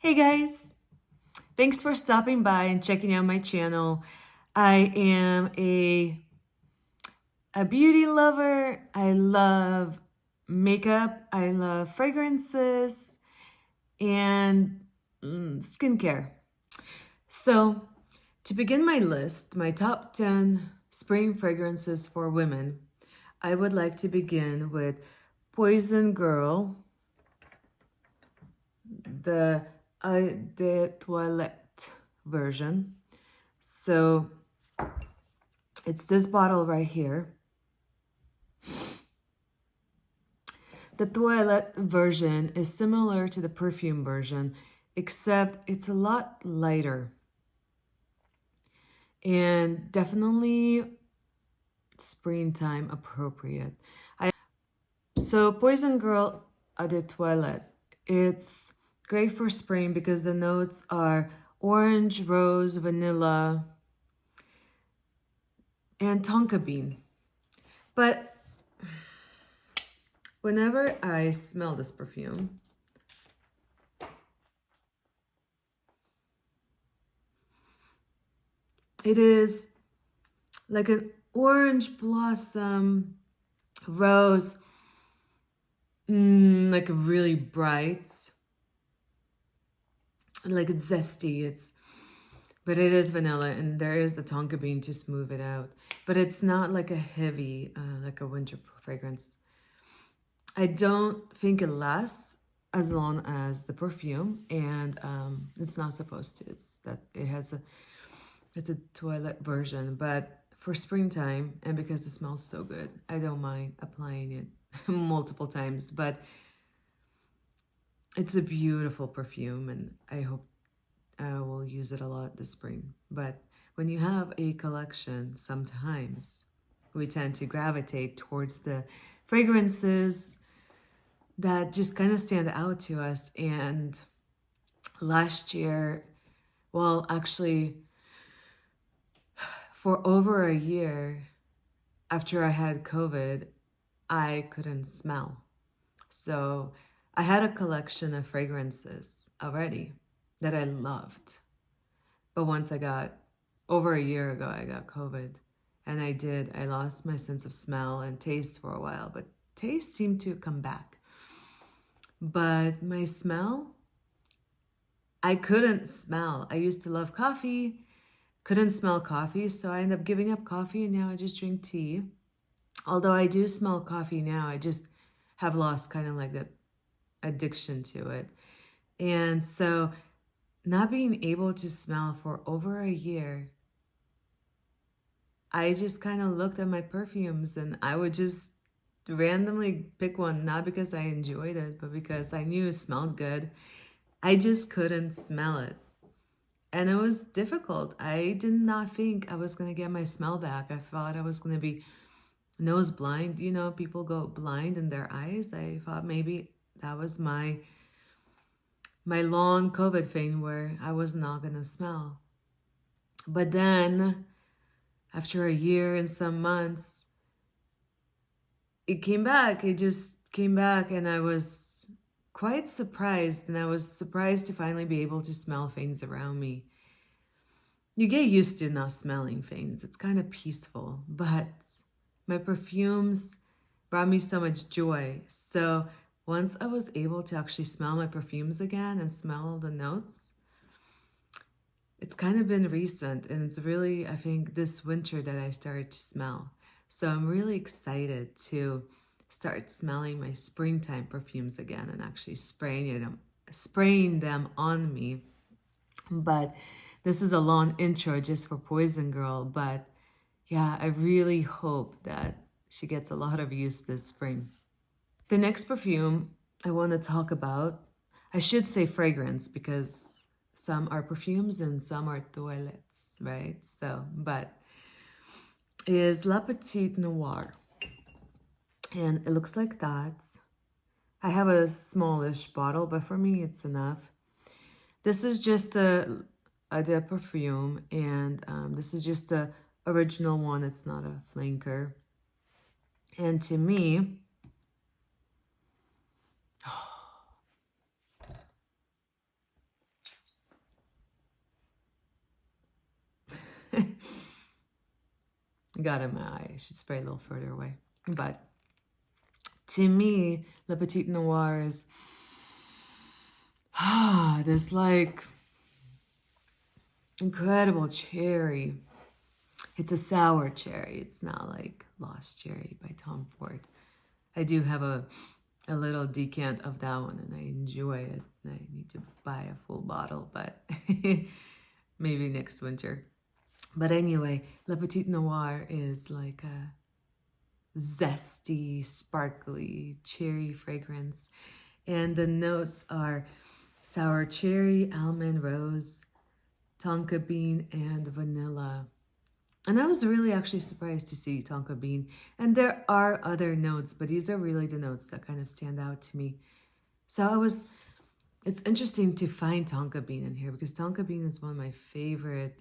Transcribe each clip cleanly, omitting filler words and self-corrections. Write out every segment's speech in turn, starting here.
Hey guys, thanks for stopping by and checking out my channel. I am a beauty lover. I love makeup. I love fragrances and skincare. So, to begin my list, my top 10 spring fragrances for women, I would like to begin with Poison Girl, the Eau de Toilette version. So it's this bottle right here. The toilette version is similar to the perfume version, except it's a lot lighter and definitely springtime appropriate. So Poison Girl Eau de Toilette, it's great for spring because the notes are orange, rose, vanilla, and tonka bean. But whenever I smell this perfume, it is like an orange blossom, rose, like a really bright, like it's zesty. But it is vanilla, and there is the tonka bean to smooth it out. But it's not like a heavy, like a winter fragrance. I don't think it lasts as long as the perfume, and it's not supposed to. It's a toilet version, but for springtime, and because it smells so good, I don't mind applying it multiple times. But it's a beautiful perfume, and I hope I will use it a lot this spring. But when you have a collection, sometimes we tend to gravitate towards the fragrances that just kind of stand out to us. And last year, well, actually, for over a year after I had COVID, I couldn't smell. So I had a collection of fragrances already that I loved. But once over a year ago, I got COVID. And I lost my sense of smell and taste for a while, but taste seemed to come back. But my smell, I couldn't smell. I used to love coffee, couldn't smell coffee, so I ended up giving up coffee and now I just drink tea. Although I do smell coffee now, I just have lost kind of like the addiction to it. And so not being able to smell for over a year, I just kind of looked at my perfumes and I would just randomly pick one, not because I enjoyed it, but because I knew it smelled good. I just couldn't smell it. And it was difficult. I did not think I was going to get my smell back. I thought I was going to be nose blind. You know, people go blind in their eyes. I thought maybe that was my long COVID thing where I was not going to smell. But then after a year and some months, it came back. It just came back, and I was quite surprised. And I was surprised to finally be able to smell things around me. You get used to not smelling things. It's kind of peaceful, but my perfumes brought me so much joy. So once I was able to actually smell my perfumes again and smell the notes, it's kind of been recent, and it's really, I think, this winter that I started to smell. So I'm really excited to start smelling my springtime perfumes again and actually spraying them on me. But this is a long intro just for Poison Girl, but yeah, I really hope that she gets a lot of use this spring. The next perfume I want to talk about, I should say fragrance because some are perfumes and some are toilettes, right? So, but is La Petite Noire. And it looks like that. I have a smallish bottle, but for me it's enough. This is just the perfume, and this is just the original one. It's not a flanker. And to me, got in my eye. I should spray a little further away. But to me, Le Petit Noir is this like incredible cherry. It's a sour cherry. It's not like Lost Cherry by Tom Ford. I do have a little decant of that one and I enjoy it. I need to buy a full bottle, but maybe next winter. But anyway, Le Petit Noir is like a zesty, sparkly cherry fragrance. And the notes are sour cherry, almond, rose, tonka bean, and vanilla. And I was really actually surprised to see tonka bean. And there are other notes, but these are really the notes that kind of stand out to me. So it's interesting to find tonka bean in here because tonka bean is one of my favorite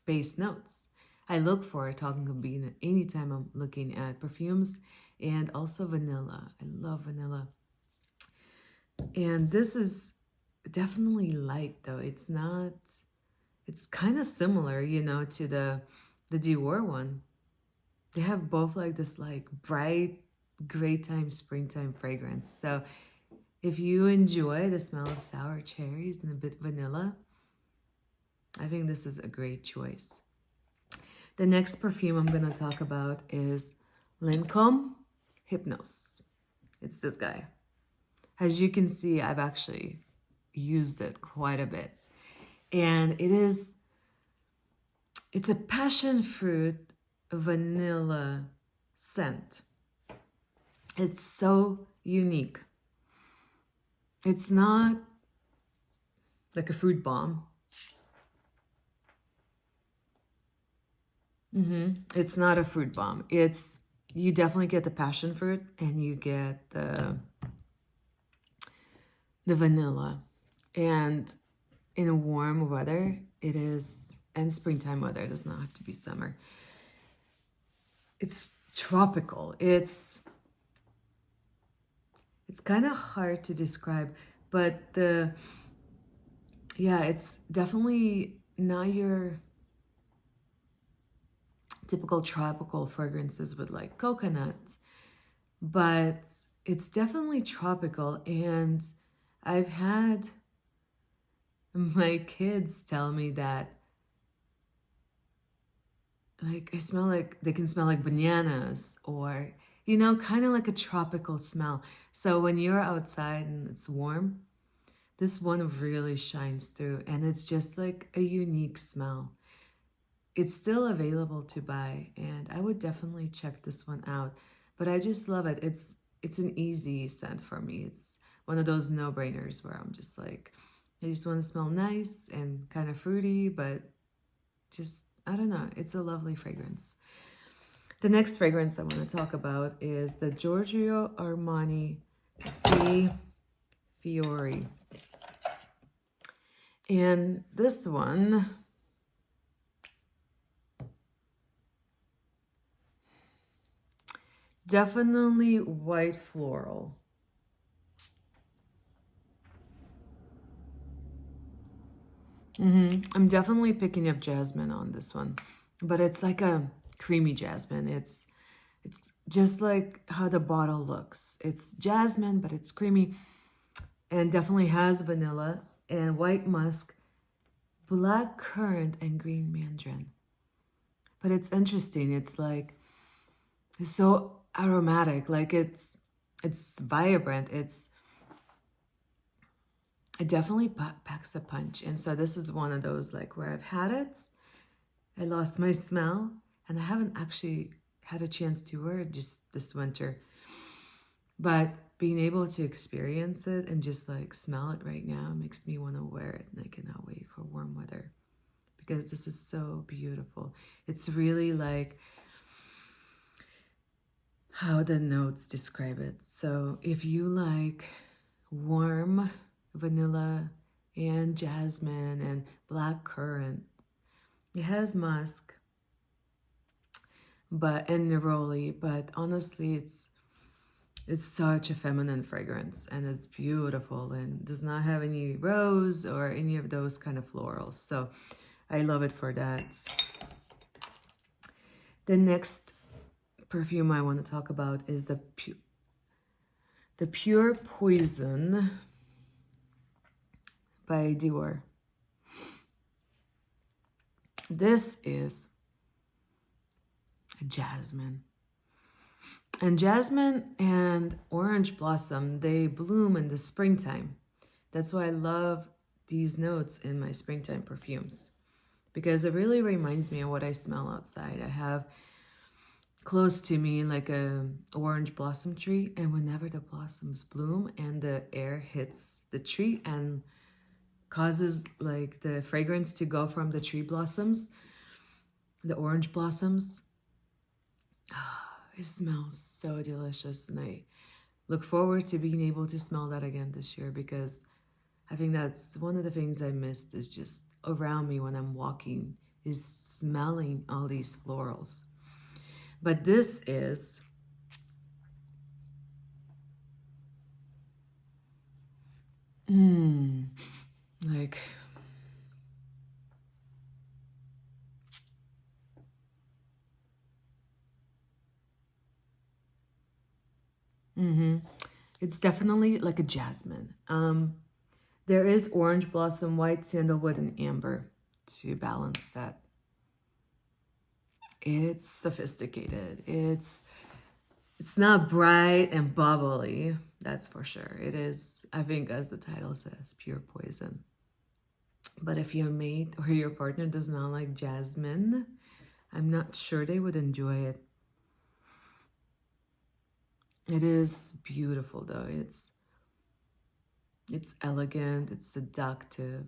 base notes. I look for tonka bean anytime I'm looking at perfumes, and also vanilla. I love vanilla. And this is definitely light though. It's not, it's kind of similar, you know, to the Dior one. They have both like this like bright, gray time, springtime fragrance. So if you enjoy the smell of sour cherries and a bit vanilla, I think this is a great choice. The next perfume I'm going to talk about is Lancôme Hypnos. It's this guy. As you can see, I've actually used it quite a bit. And it's a passion fruit vanilla scent. It's so unique. It's not like a fruit bomb. It's not a fruit bomb. You definitely get the passion fruit and you get the vanilla. And in a warm weather, it is, and springtime weather, it does not have to be summer. It's tropical. It's kind of hard to describe, but it's definitely not your typical tropical fragrances with like coconuts, but it's definitely tropical. And I've had my kids tell me that like I smell like, they can smell like bananas, or you know, kind of like a tropical smell. So when you're outside and it's warm, this one really shines through, and it's just like a unique smell. It's still available to buy, and I would definitely check this one out. But I just love it. It's an easy scent for me. It's one of those no-brainers where I'm just like, I just want to smell nice and kind of fruity, but just, I don't know. It's a lovely fragrance. The next fragrance I want to talk about is the Giorgio Armani C Fiori. And this one, definitely white floral. I'm definitely picking up jasmine on this one, but it's like a creamy jasmine. It's just like how the bottle looks. It's jasmine, but it's creamy, and definitely has vanilla and white musk, black currant, and green mandarin. But it's interesting. It's like, it's so aromatic. Like it's vibrant. It definitely packs a punch. And so this is one of those like where I've had it, I lost my smell, and I haven't actually had a chance to wear it just this winter. But being able to experience it and just like smell it right now makes me want to wear it, and I cannot wait for warm weather because this is so beautiful. It's really like how the notes describe it. So if you like warm vanilla and jasmine and black currant, it has musk, and neroli, but honestly it's such a feminine fragrance, and it's beautiful and does not have any rose or any of those kind of florals. So I love it for that. The next perfume I want to talk about is the Pure Poison by Dior. This is jasmine. And jasmine and orange blossom, they bloom in the springtime. That's why I love these notes in my springtime perfumes, because it really reminds me of what I smell outside. I have close to me like a orange blossom tree, and whenever the blossoms bloom and the air hits the tree and causes like the fragrance to go from the tree blossoms, the orange blossoms, it smells so delicious. And I look forward to being able to smell that again this year, because I think that's one of the things I missed, is just around me when I'm walking, is smelling all these florals. But this is like it's definitely like a jasmine. There is orange blossom, white sandalwood, and amber to balance that. It's sophisticated. It's not bright and bubbly, that's for sure. It is, I think, as the title says, pure poison. But if your mate or your partner does not like jasmine, I'm not sure they would enjoy it. It is beautiful though. It's elegant, it's seductive.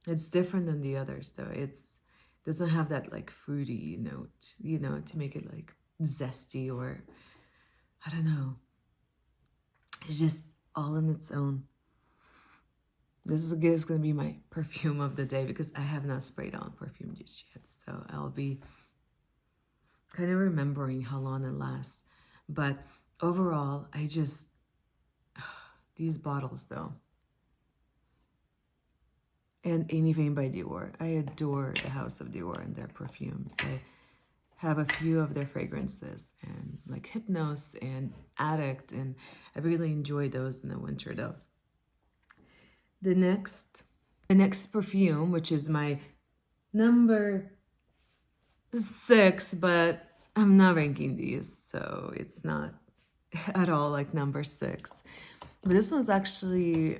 It's different than the others though. It's doesn't have that like fruity note, you know, to make it like zesty, or I don't know. It's just all in its own. This is going to be my perfume of the day, because I have not sprayed on perfume just yet. So I'll be kind of remembering how long it lasts. But overall, I just, these bottles though. And anything by Dior. I adore the House of Dior and their perfumes. I have a few of their fragrances, and like Hypnos and Addict, and I really enjoy those in the winter though. The next perfume, which is my number 6, but I'm not ranking these, so it's not at all like number 6. But this one's actually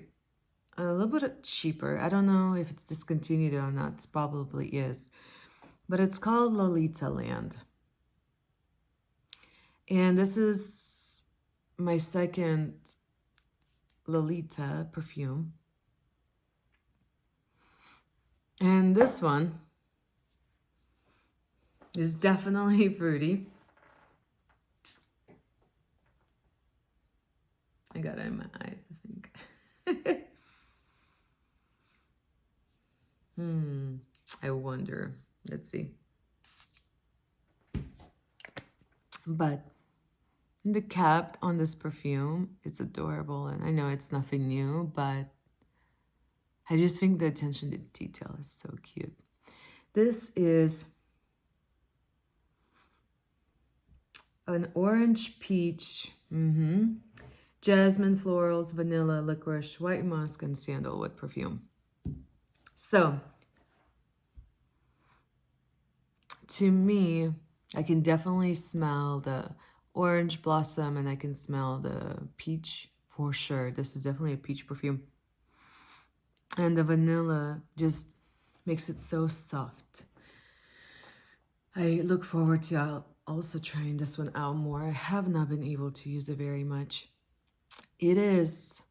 a little bit cheaper. I don't know if it's discontinued or not. It probably is. But it's called Lolita Land. And this is my second Lolita perfume. And this one is definitely fruity. I got it in my eyes, I think. I wonder. Let's see. But the cap on this perfume is adorable, and I know it's nothing new, but I just think the attention to detail is so cute. This is an orange peach, jasmine florals, vanilla, licorice, white musk, and sandalwood perfume. So, to me, I can definitely smell the orange blossom, and I can smell the peach for sure. This is definitely a peach perfume. And the vanilla just makes it so soft. I look forward to also trying this one out more. I have not been able to use it very much. It's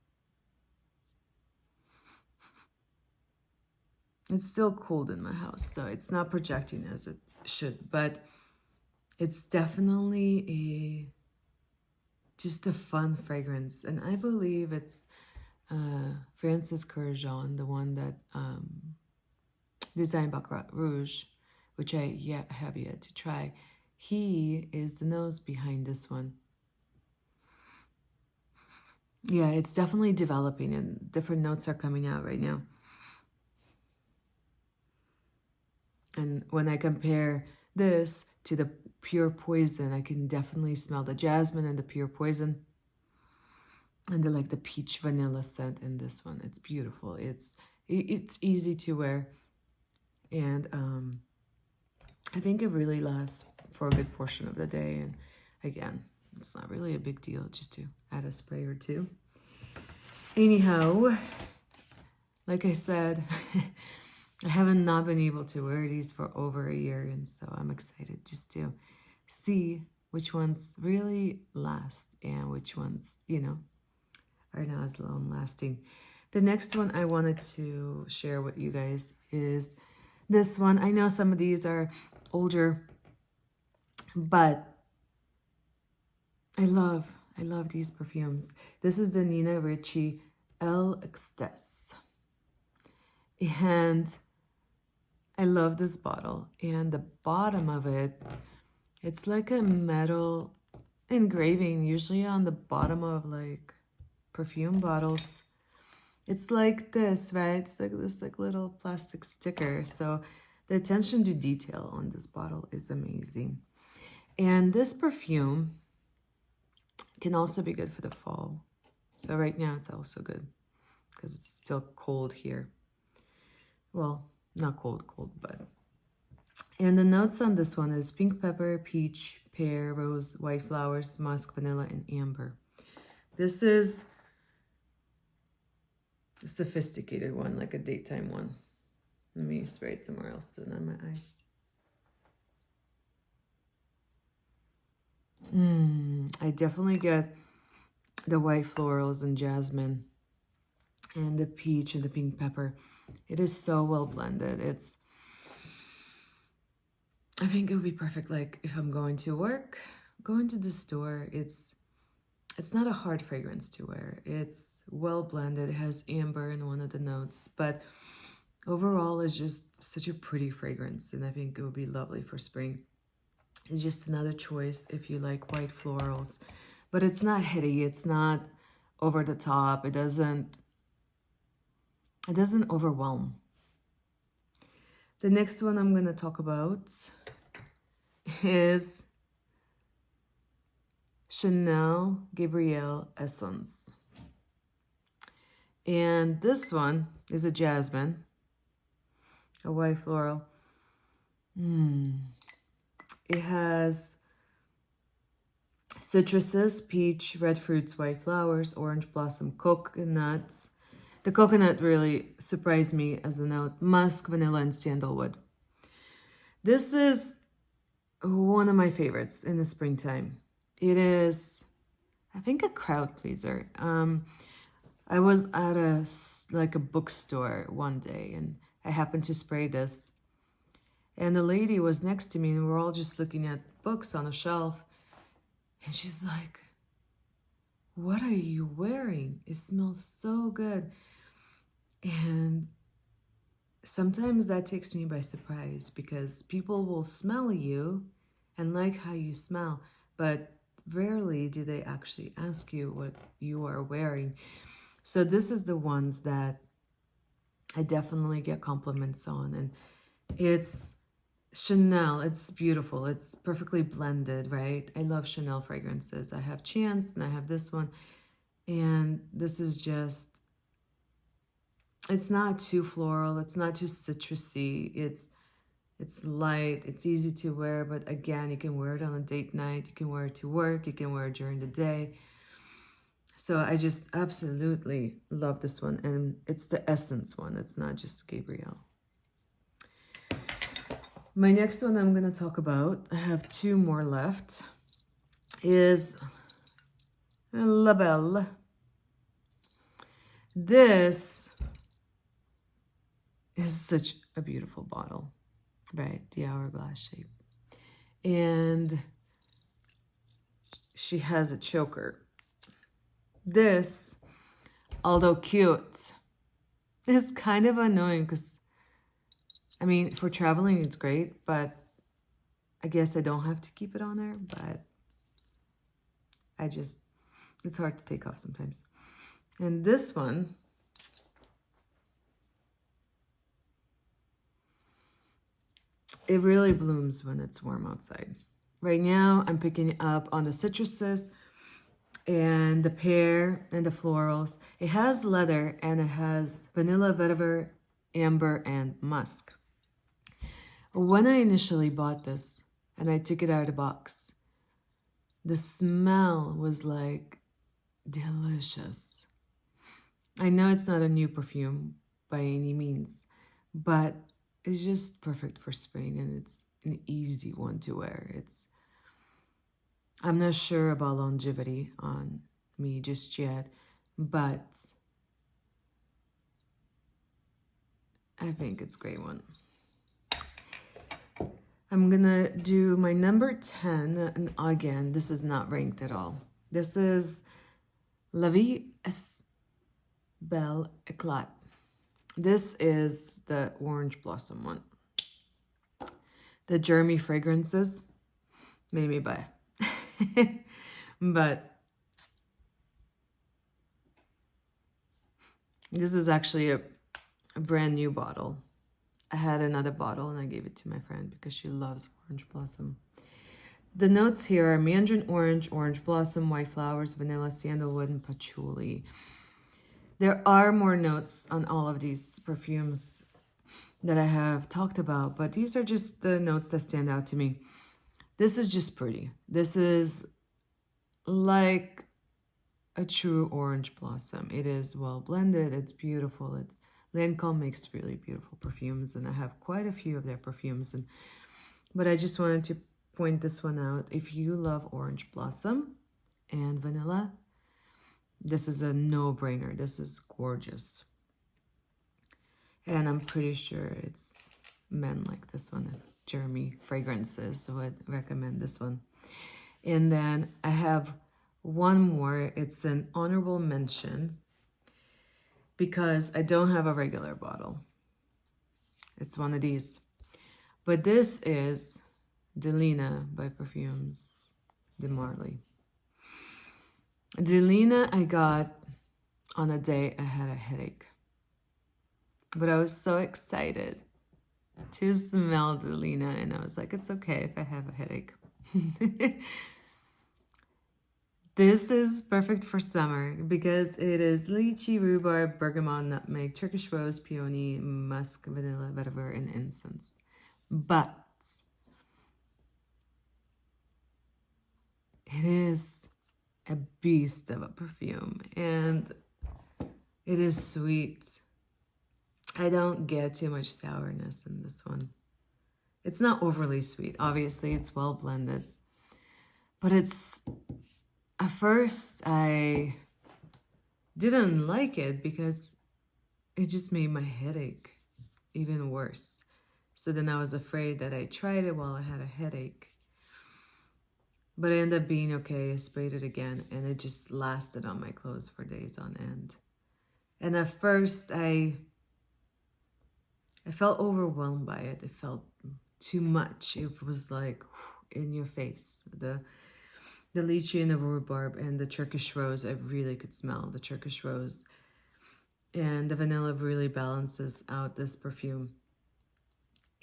still cold in my house, so it's not projecting as it should, but it's definitely just a fun fragrance. And I believe it's Francis Kurkdjian, the one that designed Baccarat Rouge, which I have yet to try. He is the nose behind this one. Yeah, it's definitely developing, and different notes are coming out right now. And when I compare this to the pure poison. I can definitely smell the jasmine and the pure poison. And the peach vanilla scent in this one. It's beautiful. It's easy to wear. And I think it really lasts for a good portion of the day. And again, it's not really a big deal just to add a spray or two. Anyhow, like I said, I haven't not been able to wear these for over a year. And so I'm excited just to see which ones really last and which ones, are not as long lasting. The next one I wanted to share with you guys is this one. I know some of these are older, but I love these perfumes. This is the Nina Ricci El Extase. And I love this bottle. And the bottom of it, it's like a metal engraving, usually on the bottom of perfume bottles. It's like this, right? It's like this little plastic sticker. So the attention to detail on this bottle is amazing. And this perfume can also be good for the fall. So right now it's also good because it's still cold here. Well, not cold, but. And the notes on this one is pink pepper, peach, pear, rose, white flowers, musk, vanilla, and amber. This is a sophisticated one, like a daytime one. Let me spray it somewhere else, so not my eye. I definitely get the white florals and jasmine and the peach and the pink pepper. It is so well blended. I think it would be perfect if I'm going to work, going to the store. It's not a hard fragrance to wear. It's well blended. It has amber in one of the notes, but overall it's just such a pretty fragrance, and I think it would be lovely for spring. It's just another choice if you like white florals, but it's not heady. It's not over the top. It doesn't overwhelm. The next one I'm going to talk about is Chanel Gabrielle Essence. And this one is a jasmine, a white floral. It has citruses, peach, red fruits, white flowers, orange blossom, coconuts. The coconut really surprised me as a note. Musk, vanilla, and sandalwood. This is one of my favorites in the springtime. It is, I think, a crowd pleaser. I was at a bookstore one day, and I happened to spray this. And the lady was next to me, and we were all just looking at books on a shelf. And she's like, "What are you wearing? It smells so good." And sometimes that takes me by surprise, because people will smell you and like how you smell, but rarely do they actually ask you what you are wearing. So this is the ones that I definitely get compliments on. And it's Chanel. It's beautiful. It's perfectly blended, right? I love Chanel fragrances. I have Chance and I have this one. And this is just, it's not too floral. It's not too citrusy. It's light. It's easy to wear. But again, you can wear it on a date night. You can wear it to work. You can wear it during the day. So I just absolutely love this one. And it's the Essence one. It's not just Gabrielle. My next one I'm going to talk about, I have two more left, is La Belle. This is such a beautiful bottle, right? The hourglass shape. And she has a choker. This, although cute, is kind of annoying because, I mean, for traveling, it's great, but I guess I don't have to keep it on there, but it's hard to take off sometimes. And this one, it really blooms when it's warm outside. Right now, I'm picking up on the citruses and the pear and the florals. It has leather and it has vanilla, vetiver, amber, and musk. When I initially bought this and I took it out of the box, the smell was like delicious. I know it's not a new perfume by any means, but it's just perfect for spring and it's an easy one to wear. I'm not sure about longevity on me just yet, but I think it's a great one. I'm gonna do my number 10, and again, this is not ranked at all. This is La Vie est Belle Éclat. This is the orange blossom one. The Jeremy fragrances made me buy. But this is actually a brand new bottle. I had another bottle and I gave it to my friend because she loves orange blossom. The notes here are mandarin orange, orange blossom, white flowers, vanilla, sandalwood, and patchouli. There are more notes on all of these perfumes that I have talked about, but these are just the notes that stand out to me. This is just pretty. This is like a true orange blossom. It is well blended. It's beautiful. Lancome makes really beautiful perfumes, and I have quite a few of their perfumes. But I just wanted to point this one out. If you love orange blossom and vanilla, this is a no-brainer. This is gorgeous. And I'm pretty sure it's men like this one. Jeremy Fragrances would recommend this one. And then I have one more. It's an honorable mention because I don't have a regular bottle. It's one of these. But this is Delina by Perfumes de Marly. Delina I got on a day I had a headache. But I was so excited to smell Delina, and I was like, it's okay if I have a headache. This is perfect for summer because it is lychee, rhubarb, bergamot, nutmeg, Turkish rose, peony, musk, vanilla, vetiver, and incense. But it is a beast of a perfume, and it is sweet. I don't get too much sourness in this one. It's not overly sweet. Obviously, it's well blended. But at first, I didn't like it because it just made my headache even worse. So then I was afraid that I tried it while I had a headache. But it ended up being okay. I sprayed it again, and it just lasted on my clothes for days on end. And at first, I felt overwhelmed by it. It felt too much. It was like in your face. The lychee and the rhubarb and the Turkish rose, I really could smell the Turkish rose. And the vanilla really balances out this perfume.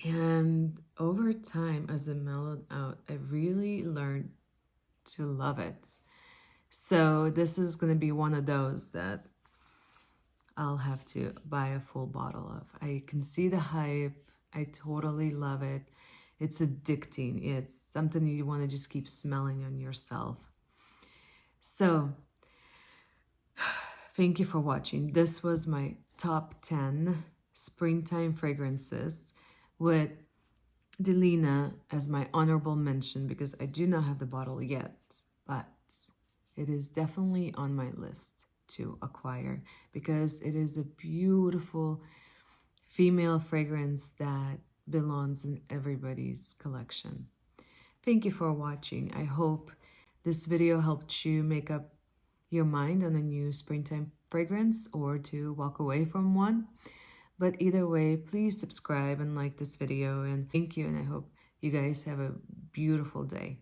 And over time, as it mellowed out, I really learned to love it. So this is going to be one of those that I'll have to buy a full bottle of. I can see the hype. I totally love it. It's addicting. It's something you want to just keep smelling on yourself. So, thank you for watching. This was my top 10 springtime fragrances with Delina as my honorable mention because I do not have the bottle yet, but it is definitely on my list to acquire because it is a beautiful female fragrance that belongs in everybody's collection. Thank you for watching. I hope this video helped you make up your mind on a new springtime fragrance or to walk away from one. But either way, please subscribe and like this video, and thank you, and I hope you guys have a beautiful day.